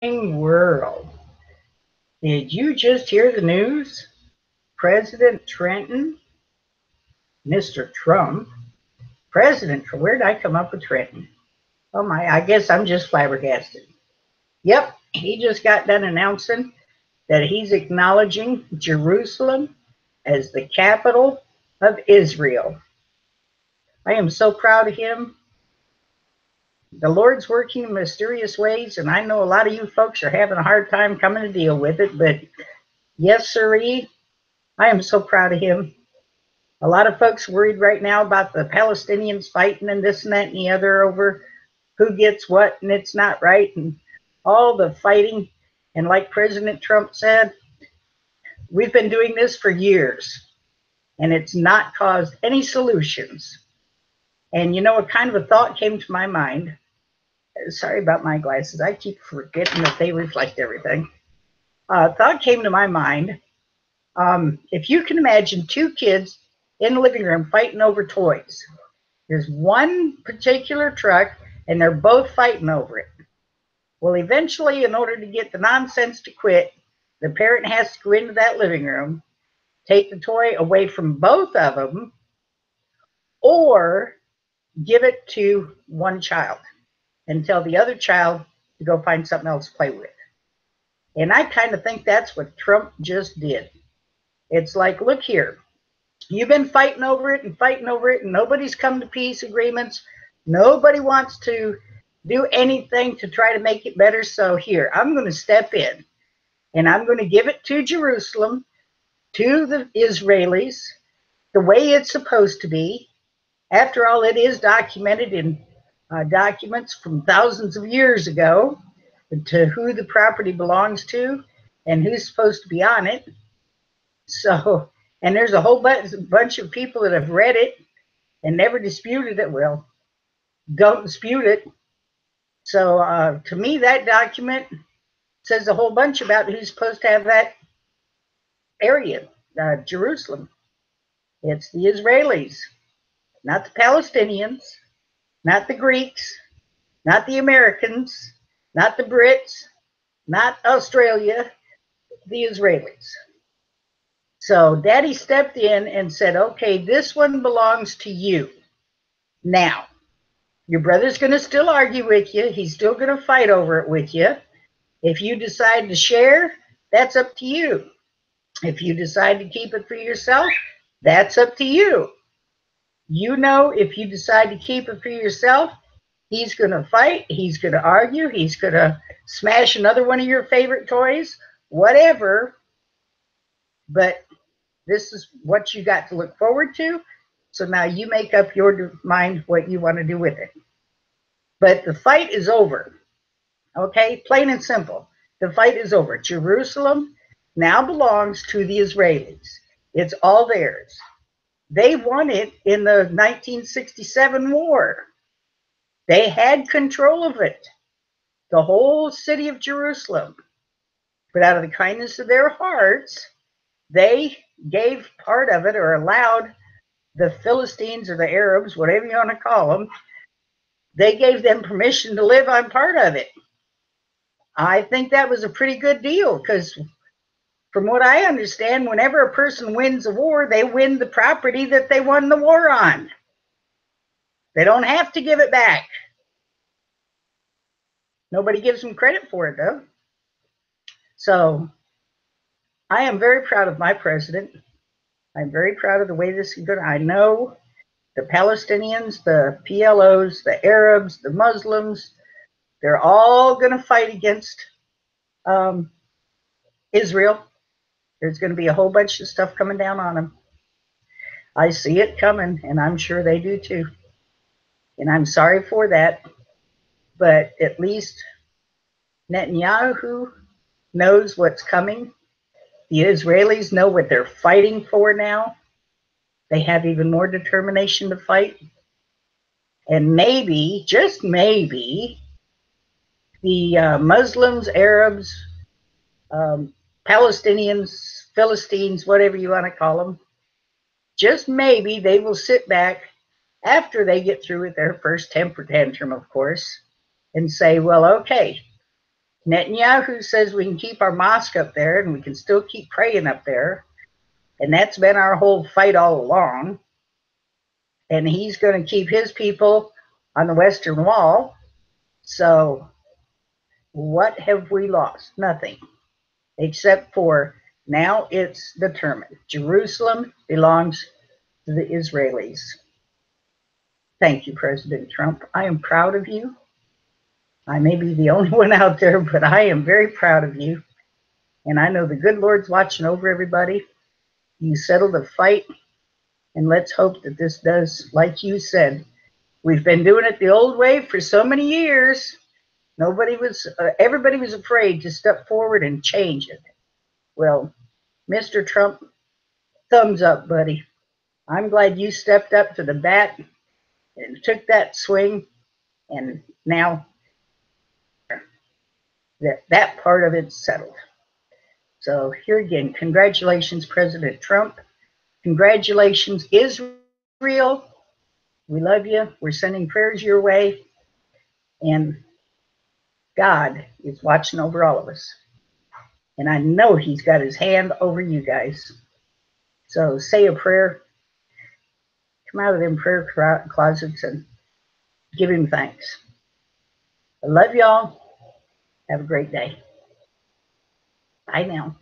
World. Did you just hear the news? President Trenton, Mr. Trump, where did I come up with Trenton? Oh my, I guess I'm just flabbergasted. Yep, he just got done announcing that he's acknowledging Jerusalem as the capital of Israel. I am so proud of him. The Lord's working in mysterious ways, and I know a lot of you folks are having a hard time coming to deal with it, but yes, sirree, I am so proud of him. A lot of folks worried right now about the Palestinians fighting and this and that and the other over who gets what and it's not right and all the fighting. And like President Trump said, we've been doing this for years and it's not caused any solutions. And you know, a kind of a thought came to my mind. Sorry about my glasses. I keep forgetting that they reflect everything. Thought came to my mind. If you can imagine two kids in the living room fighting over toys, there's one particular truck and they're both fighting over it. Well, eventually, in order to get the nonsense to quit, the parent has to go into that living room, take the toy away from both of them, or give it to one child and tell the other child to go find something else to play with. And I kind of think that's what Trump just did. It's like, look here, you've been fighting over it, and nobody's come to peace agreements. Nobody wants to do anything to try to make it better. So here, I'm going to step in and I'm going to give it to Jerusalem, to the Israelis, the way it's supposed to be. After all, it is documented in documents from thousands of years ago to who the property belongs to and who's supposed to be on it. So, and there's a whole bunch of people that have read it and never disputed it. Well, don't dispute it. So, to me, that document says a whole bunch about who's supposed to have that area, Jerusalem. It's the Israelis, not the Palestinians, not the Greeks, not the Americans, not the Brits, not Australia, the Israelis. So Daddy stepped in and said, okay, this one belongs to you. Now, your brother's going to still argue with you. He's still going to fight over it with you. If you decide to share, that's up to you. If you decide to keep it for yourself, that's up to you. You know, if you decide to keep it for yourself, he's going to fight, he's going to argue, he's going to smash another one of your favorite toys, whatever. But this is what you got to look forward to. So now you make up your mind what you want to do with it. But the fight is over. Okay, plain and simple. The fight is over. Jerusalem now belongs to the Israelis. It's all theirs. They won it in the 1967 war. They had control of it, the whole city of Jerusalem. But out of the kindness of their hearts, they gave part of it or allowed the Philistines or the Arabs, whatever you want to call them, they gave them permission to live on part of it. I think that was a pretty good deal because, from what I understand, whenever a person wins a war, they win the property that they won the war on. They don't have to give it back. Nobody gives them credit for it, though. So I am very proud of my president. I'm very proud of the way this is going. I know the Palestinians, the PLOs, the Arabs, the Muslims, they're all going to fight against Israel. There's going to be a whole bunch of stuff coming down on them. I see it coming, and I'm sure they do too. And I'm sorry for that. But at least Netanyahu knows what's coming. The Israelis know what they're fighting for now. They have even more determination to fight. And maybe, just maybe, the Muslims, Arabs, Palestinians, Philistines, whatever you want to call them, just maybe they will sit back after they get through with their first temper tantrum, of course, and say, well, okay, Netanyahu says we can keep our mosque up there and we can still keep praying up there. And that's been our whole fight all along. And he's going to keep his people on the Western Wall. So what have we lost? Nothing. Except for now it's determined. Jerusalem belongs to the Israelis. Thank you, President Trump. I am proud of you. I may be the only one out there, but I am very proud of you. And I know the good Lord's watching over everybody. You settle the fight, and let's hope that this does, like you said, we've been doing it the old way for so many years. Everybody was afraid to step forward and change it. Well, Mr. Trump, thumbs up, buddy. I'm glad you stepped up to the bat and took that swing, and now that part of it's settled. So here again, congratulations, President Trump. Congratulations, Israel. We love you. We're sending prayers your way. And God is watching over all of us. And I know he's got his hand over you guys. So say a prayer. Come out of them prayer closets and give him thanks. I love y'all. Have a great day. Bye now.